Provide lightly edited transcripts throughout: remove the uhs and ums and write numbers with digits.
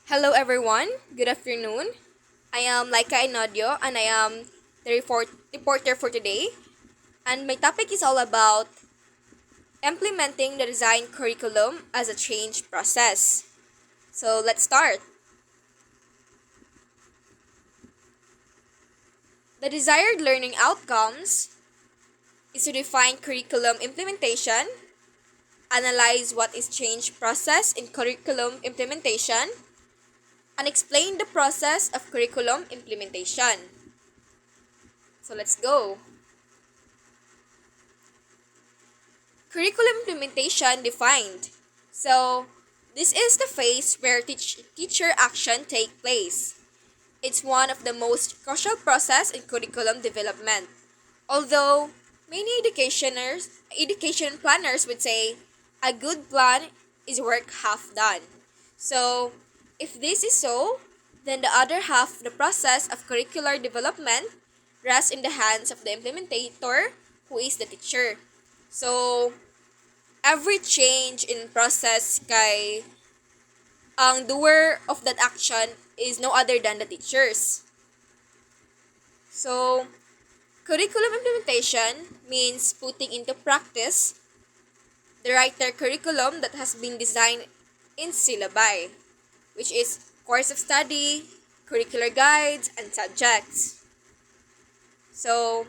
Hello everyone, good afternoon. I am Laika Enodio and I am the reporter for today. And my topic is all about implementing the design curriculum as a change process. So let's start. The desired learning outcomes is to define curriculum implementation, analyze what is change process in curriculum implementation, and explain the process of curriculum implementation. So let's go. Curriculum implementation defined. So, this is the phase where teacher action take place. It's one of the most crucial process in curriculum development. Although many education planners would say a good plan is work half done. So, if this is so, then the other half of the process of curricular development rests in the hands of the implementator, who is the teacher. So, every change in process kay ang doer of that action is no other than the teachers. So, curriculum implementation means putting into practice the writer curriculum that has been designed in syllabi, which is course of study, curricular guides, and subjects. So,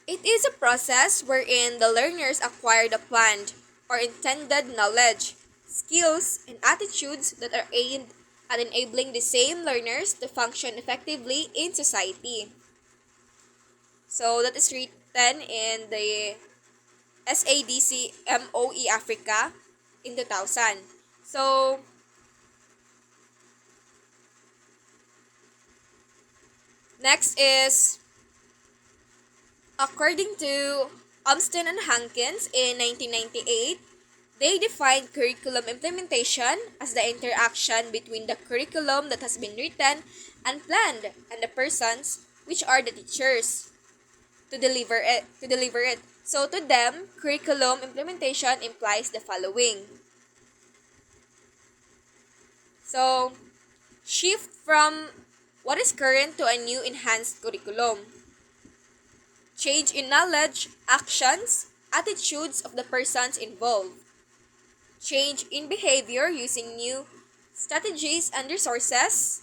it is a process wherein the learners acquire the planned or intended knowledge, skills, and attitudes that are aimed at enabling the same learners to function effectively in society. So that is written in the SADC MOE Africa in 2000. So next is according to Umston and Hankins in 1998, they defined curriculum implementation as the interaction between the curriculum that has been written and planned and the persons, which are the teachers, to deliver it. So to them, curriculum implementation implies the following. So shift from what is current to a new enhanced curriculum. Change in knowledge, actions, attitudes of the persons involved. Change in behavior using new strategies and resources.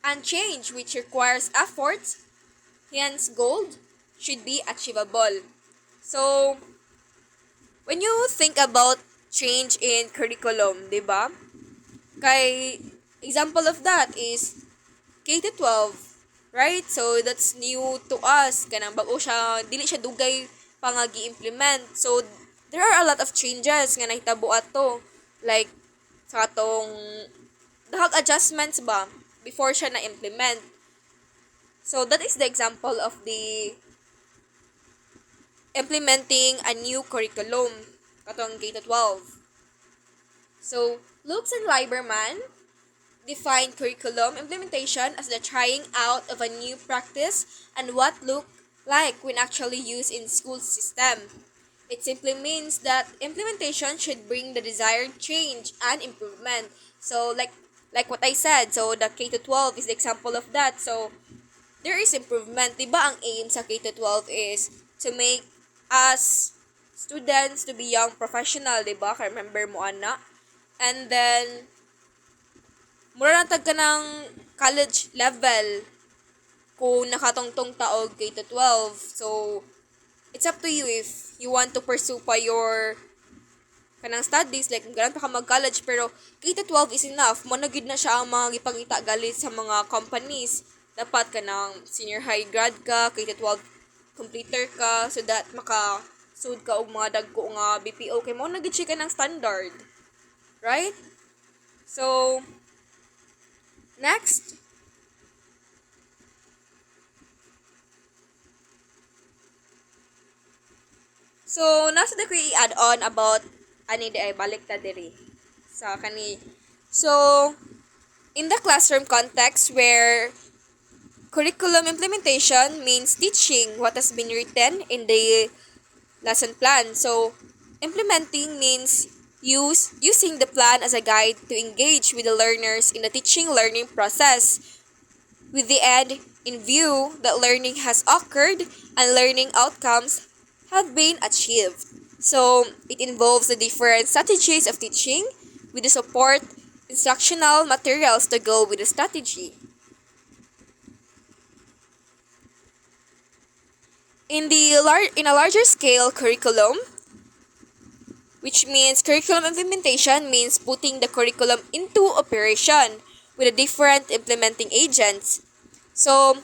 And change which requires effort, hence goal, should be achievable. So, when you think about change in curriculum, di ba? Kay example of that is K to 12, right? So that's new to us. Kanang bago siya, dili siya dugay pa nga gi-implement. So there are a lot of changes nga nahitabo ato. Like sa atong dahag adjustments ba before siya na-implement. So that is the example of the implementing a new curriculum katong K to 12. So Looks and Lieberman define curriculum implementation as the trying out of a new practice and what look like when actually used in school system. It simply means that implementation should bring the desired change and improvement. So like what I said, so the K to 12 is the example of that. So there is improvement. Diba ang aim sa K to 12 is to make us students to be young professional, diba? Kaya remember mo ana. And then mura na tag ka ng college level kung nakatongtong taog K to 12. So, it's up to you if you want to pursue pa your kanang studies, like ganun pa ka mag-college, pero K to 12 is enough. Mo na gid na siya ang mga gipangita galit sa mga companies. Dapat ka ng senior high grad ka, K to 12 completer ka, so that maka-sud ka og mga dagko nga BPO. Kay mo na gid siya ka ng standard. Right? So, next, so nasa da ko i-add on about ani di ay balik ta diri sa kani. So, in the classroom context where curriculum implementation means teaching what has been written in the lesson plan. So, implementing means using the plan as a guide to engage with the learners in the teaching learning process, with the end in view that learning has occurred and learning outcomes have been achieved. So it involves the different strategies of teaching with the support instructional materials to go with the strategy. In a larger scale curriculum, which means curriculum implementation means putting the curriculum into operation with the different implementing agents. So,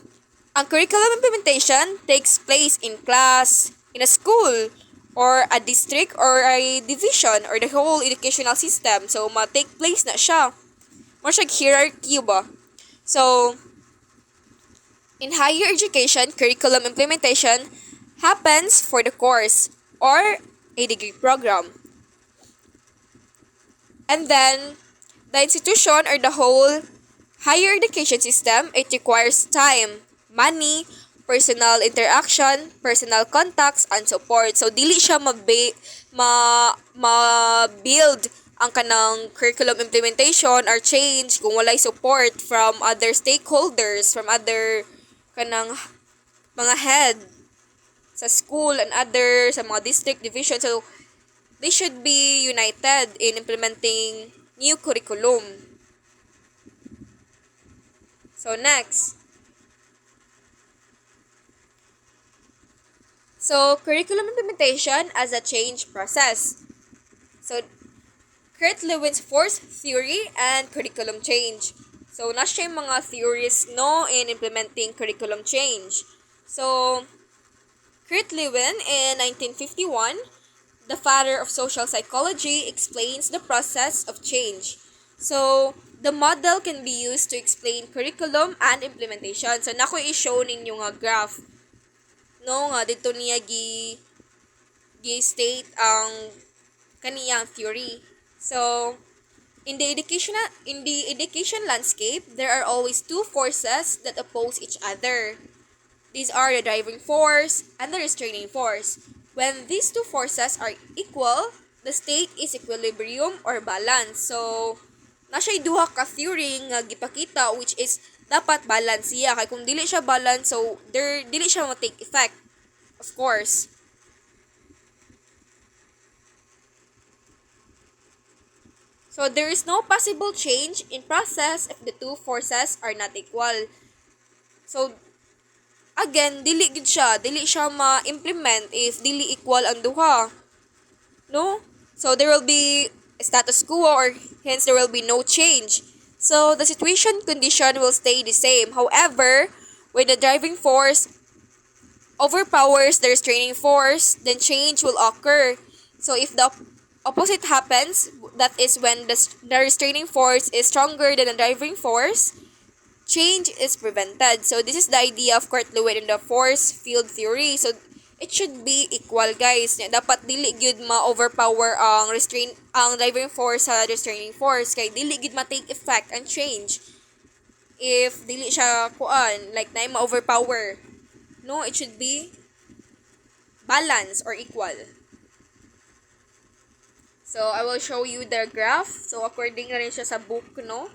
ang curriculum implementation takes place in class, in a school, or a district, or a division, or the whole educational system. So, ma-take place na siya. More siya hierarchy ba? So, in higher education, curriculum implementation happens for the course or a degree program. And then, the institution or the whole higher education system, it requires time, money, personal interaction, personal contacts, and support. So, dili siya ma-build ang kanang curriculum implementation or change kung walay support from other stakeholders, from other kanang mga head sa school and other sa mga district division. So, they should be united in implementing new curriculum. So, next. So, curriculum implementation as a change process. So, Kurt Lewin's force theory and curriculum change. So, na siya yung mga theories no in implementing curriculum change. So, Kurt Lewin in 1951, the father of social psychology, explains the process of change. So, the model can be used to explain curriculum and implementation. So, nako i-show ninyo nga graph. No, nga dito niya gi-state ang kaniyang theory. So, in the education landscape, there are always two forces that oppose each other. These are the driving force and the restraining force. When these two forces are equal, the state is equilibrium or balance. So, na siya'y duha ka theory nga gipakita which is dapat balance siya. Kaya kung dili siya balance, so dili siya ma-take effect. Of course. So, there is no possible change in process if the two forces are not equal. So, again, dili siya ma-implement if dili equal ang duha. No? So there will be status quo or hence there will be no change. So the situation condition will stay the same. However, when the driving force overpowers the restraining force, then change will occur. So if the opposite happens, that is when the restraining force is stronger than the driving force, change is prevented. So this is the idea of Kurt Lewin in the force field theory. So it should be equal, guys. Dapat dili gyud ma-overpower ang driving force sa restraining force kay dili gyud ma-take effect and change if dili siya kuan like na ma-overpower. No, it should be balance or equal. So I will show you the graph. So according na rin siya sa book, no?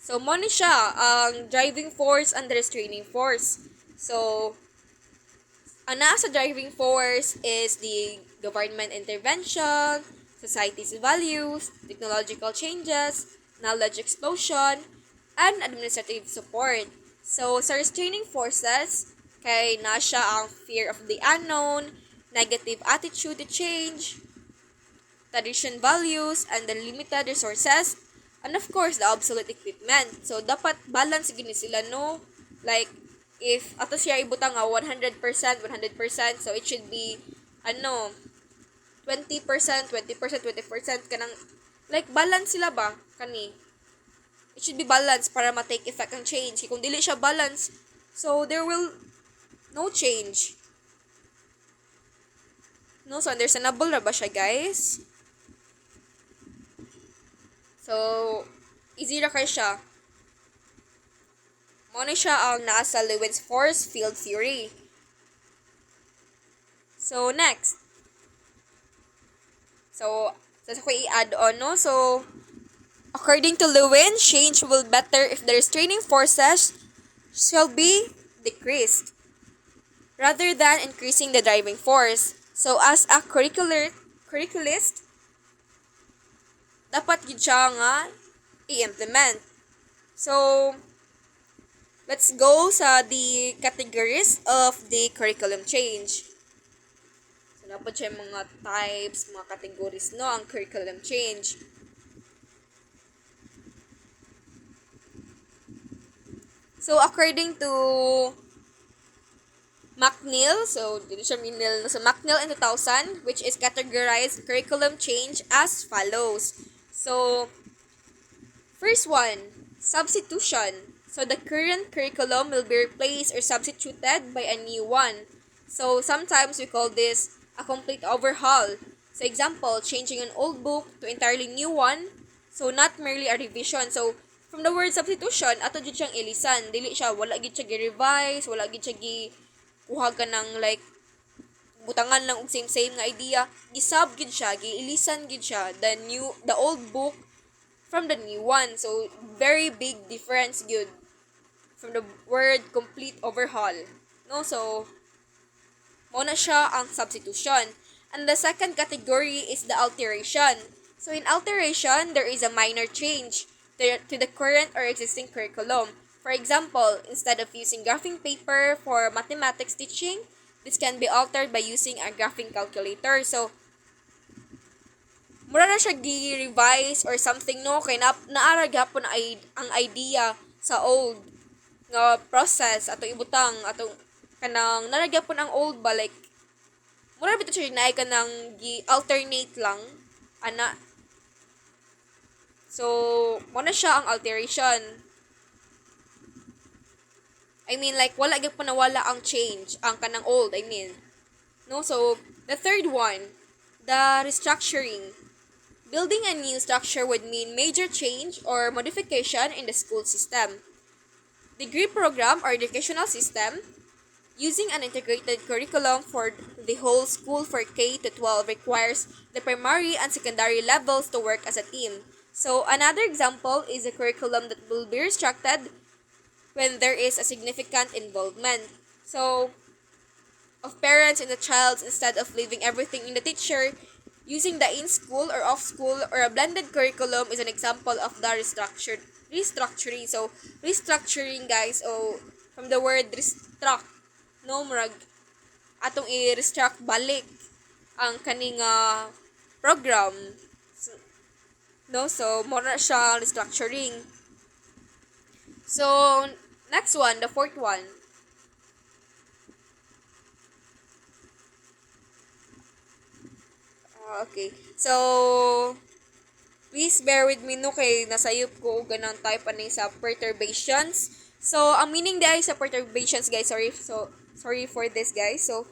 So, mo ni siya ang driving force and the restraining force. So, ang nasa driving force is the government intervention, society's values, technological changes, knowledge explosion, and administrative support. So, sa restraining forces, kay nasa ang fear of the unknown, negative attitude to change, tradition values, and the limited resources, and of course, the obsolete equipment. So, dapat balance gini sila, no? Like, if ato siya ibutang nga 100%, so it should be, 20%, 20%, kanang, like, balance sila ba? Kani. It should be balanced para ma-take effect ang change. Kung dili siya balance, so there will no change. No, so understandable ra ba siya, guys? So, easy ra kay siya. Muna siya ang nasa Lewin's force field theory. So, next. So, sa ko i-add on, no? So, according to Lewin, change will better if the restraining forces shall be decreased rather than increasing the driving force. So, as a curriculist, dapat gid siya nga i-implement. So, let's go sa the categories of the curriculum change. So, dapat siya mga types, mga categories, no, ang curriculum change. So, according to McNeil, so dito siya minil sa McNeil in 2000, which is categorized curriculum change as follows. So, first one, substitution. So, the current curriculum will be replaced or substituted by a new one. So, sometimes we call this a complete overhaul. So, example, changing an old book to entirely new one. So, not merely a revision. So, from the word substitution, ato gid siyang ilisan. Dili siya, wala gid siya gi-revise, wala gid siya kuha ka ng like butangan lang og same nga idea, gisab gid siya, giilisan gid siya the old book from the new one. So very big difference good from the word complete overhaul, no? So mo na siya ang substitution. And the second category is the alteration. So in alteration, there is a minor change to the current or existing curriculum. For example, instead of using graphing paper for mathematics teaching, this can be altered by using a graphing calculator. So, mura na siya gi-revise or something, no? Kaya naara gyapon ang idea sa old nga process ato ibutang atong kanang naragyapon ang old ba, like mura bitaw siya naay ka nang gi-alternate lang ana. So, mo na siya ang alteration. I mean, like, wala gyud pa nawala ang change, ang kanang old, I mean. No? So, the third one, the restructuring. Building a new structure would mean major change or modification in the school system. Degree program or educational system, using an integrated curriculum for the whole school for K to 12 requires the primary and secondary levels to work as a team. So, another example is a curriculum that will be restructured when there is a significant involvement. So, of parents and the child, instead of leaving everything in the teacher, using the in-school or off-school or a blended curriculum is an example of the restructuring. So, restructuring, guys, from the word restruct, no, murag, atong i-restruct balik ang kaning program. No, so, more na siya restructuring. So, next one, the fourth one. Okay. So, please bear with me, no, kay nasayop ko ganang type ani sa perturbations. So, ang meaning dahil sa perturbations, guys, sorry for this, guys. So,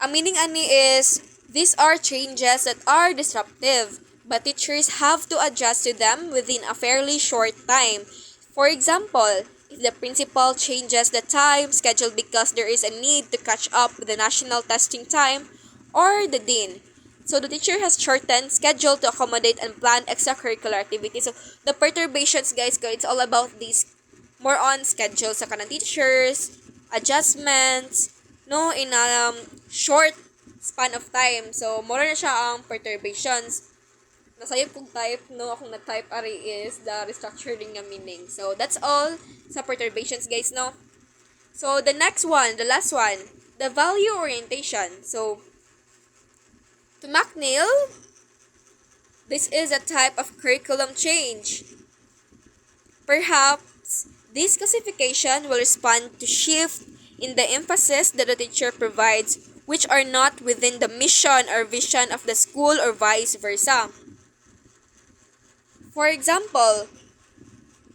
ang meaning ani is, these are changes that are disruptive, but teachers have to adjust to them within a fairly short time. For example, if the principal changes the time schedule because there is a need to catch up with the national testing time, or the dean. So the teacher has shortened schedule to accommodate and plan extracurricular activities. So the perturbations, guys, it's all about this more on schedule sa kanang teachers, adjustments, no, in a short span of time. So more na siya ang perturbations. Nasayop kong type, no, akong nag-type ari is the restructuring nga meaning. So, that's all sa perturbations, guys, no? So, the next one, the last one, the value orientation. So, to McNeil, this is a type of curriculum change. Perhaps, this classification will respond to shift in the emphasis that the teacher provides which are not within the mission or vision of the school or vice versa. For example,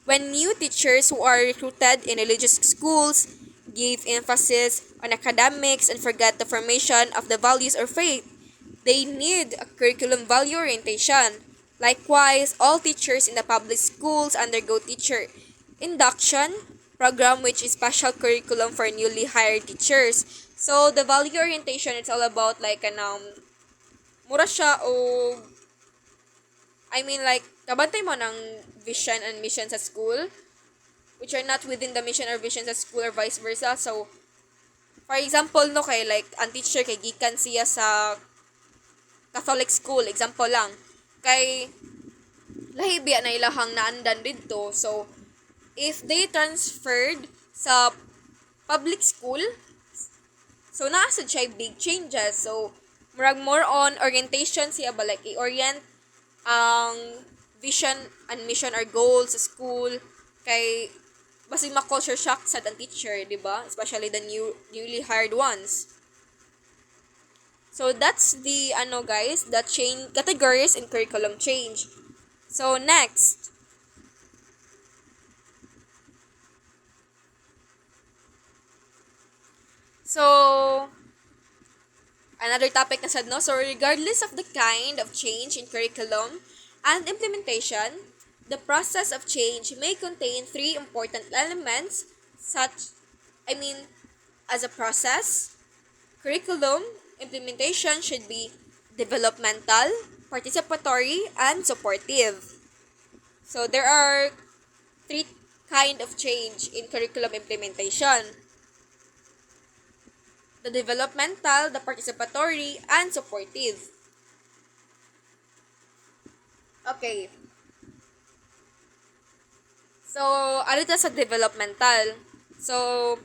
when new teachers who are recruited in religious schools give emphasis on academics and forget the formation of the values or faith, they need a curriculum value orientation. Likewise, all teachers in the public schools undergo teacher induction program, which is special curriculum for newly hired teachers. So, the value orientation, it's all about like mura siya o like kabantay mo ng vision and mission sa school which are not within the mission or vision sa school or vice versa. So for example no kay like ang teacher kay gikan siya sa Catholic school, example lang. Kay lahi biya na ilahang naandan didto. So if they transferred sa public school, so naasad siya big changes. So murag more on orientation siya ba like i-orient ang vision and mission or goals sa school kay basig ma-culture shock sa ang teacher, di ba? Especially the newly hired ones. So that's the guys, the change categories in curriculum change. So next, so another topic na sad no. So regardless of the kind of change in curriculum and implementation, the process of change may contain three important elements as a process, curriculum implementation should be developmental, participatory, and supportive. So there are three kind of change in curriculum implementation. The developmental, the participatory, and supportive. Okay. So, ano ito sa developmental? So,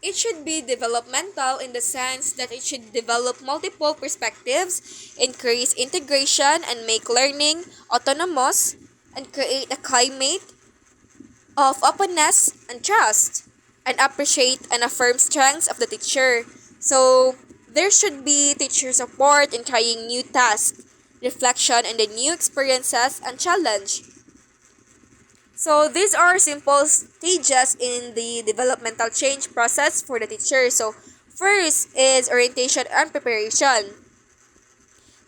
it should be developmental in the sense that it should develop multiple perspectives, increase integration, and make learning autonomous, and create a climate of openness and trust, and appreciate and affirm strengths of the teacher. So, there should be teacher support in trying new tasks, reflection on the new experiences, and challenge. So these are simple stages in the developmental change process for the teacher. So first is orientation and preparation.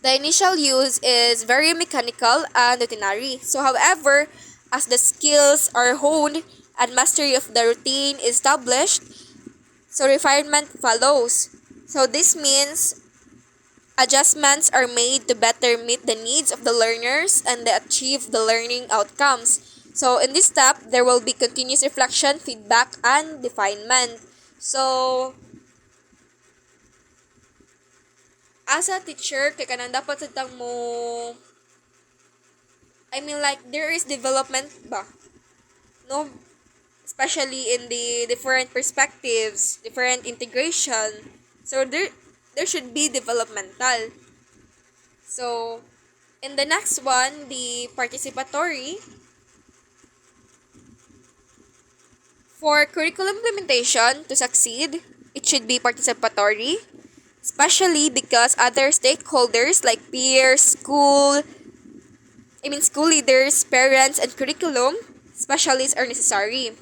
The initial use is very mechanical and routinary. So however, as the skills are honed and mastery of the routine is established, so refinement follows. So this means adjustments are made to better meet the needs of the learners and achieve the learning outcomes. So in this step, there will be continuous reflection, feedback, and refinement. So, as a teacher, kaya kanang dapat sa mo, there is development ba? No? Especially in the different perspectives, different integration. So, there should be developmental. So, in the next one, the participatory. For curriculum implementation to succeed, it should be participatory, especially because other stakeholders like peers, school leaders, parents, and curriculum specialists are necessary.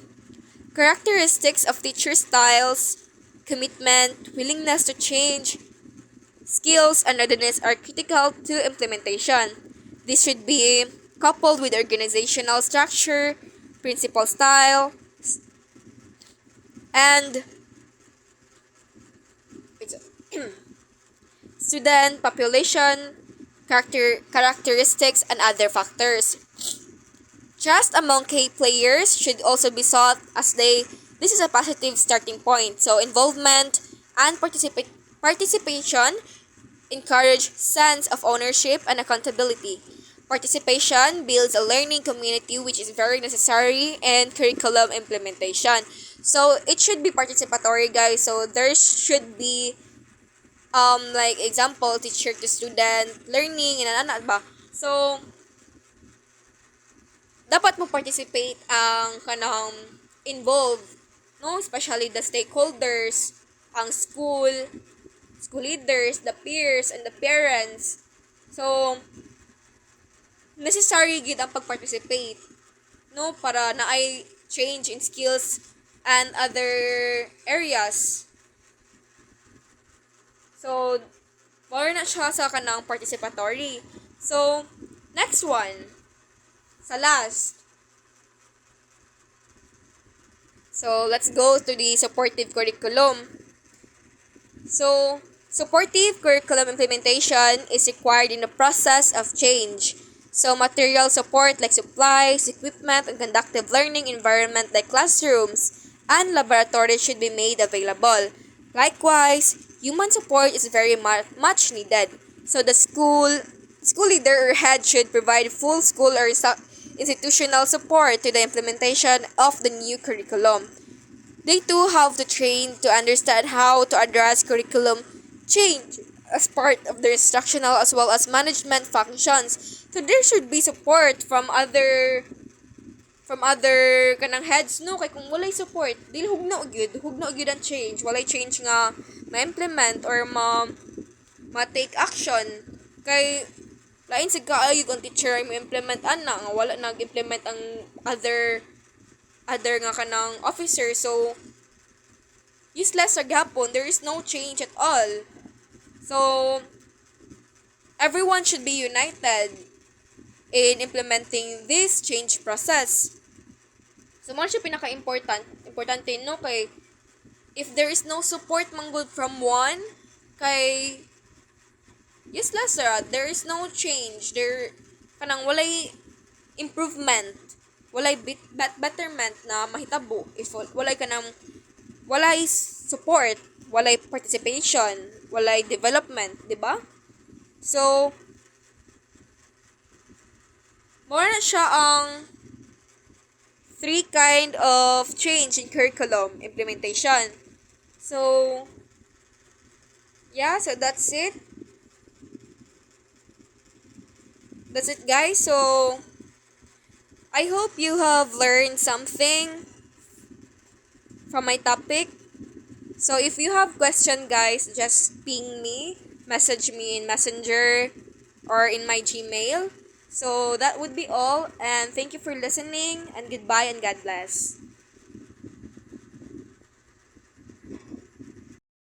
Characteristics of teacher styles, commitment, willingness to change, skills, and readiness are critical to implementation. This should be coupled with organizational structure, principal style, and student population, characteristics, and other factors. Trust among key players should also be sought as this is a positive starting point. So involvement and participation encourage sense of ownership and accountability. Participation builds a learning community which is very necessary in curriculum implementation. So it should be participatory, guys. So there should be like example teacher to student learning and ba. So dapat mo participate ang kanang involved, no, especially the stakeholders, ang school leaders, the peers, and the parents. So necessary gid ang pag-participate, no, para naay change in skills and other areas. So more na siya sa kanang participatory. So next one, sa last. So let's go to the supportive curriculum. So Supportive curriculum implementation is required in the process of change. So material support like supplies, equipment, and conductive learning environment like classrooms and laboratories should be made available. Likewise, human support is very much needed. So the school leader or head should provide full school or institutional support to the implementation of the new curriculum. They too have to train to understand how to address curriculum change as part of their instructional as well as management functions. So there should be support from other kanang heads no kay kung walay support dili hugno gyud ang change walay change nga ma-implement or ma-take action kay lain sa kaayo kung teacher ay mo-implement ana nga wala nag-implement ang other nga kanang officer, so useless sa gapon, there is no change at all. So everyone should be united in implementing this change process. So mo siya importante no kay if there is no support manggod from one kay useless ra, there is no change, there kanang walay improvement, walay betterment na mahitabo if walay support, walay participation, walay development, di ba? So more na siya ang three kind of change in curriculum implementation. So yeah, so that's it. That's it, guys. So I hope you have learned something from my topic. So if you have question, guys, just ping me, message me in Messenger or in my Gmail. So that would be all, and thank you for listening, and goodbye and God bless.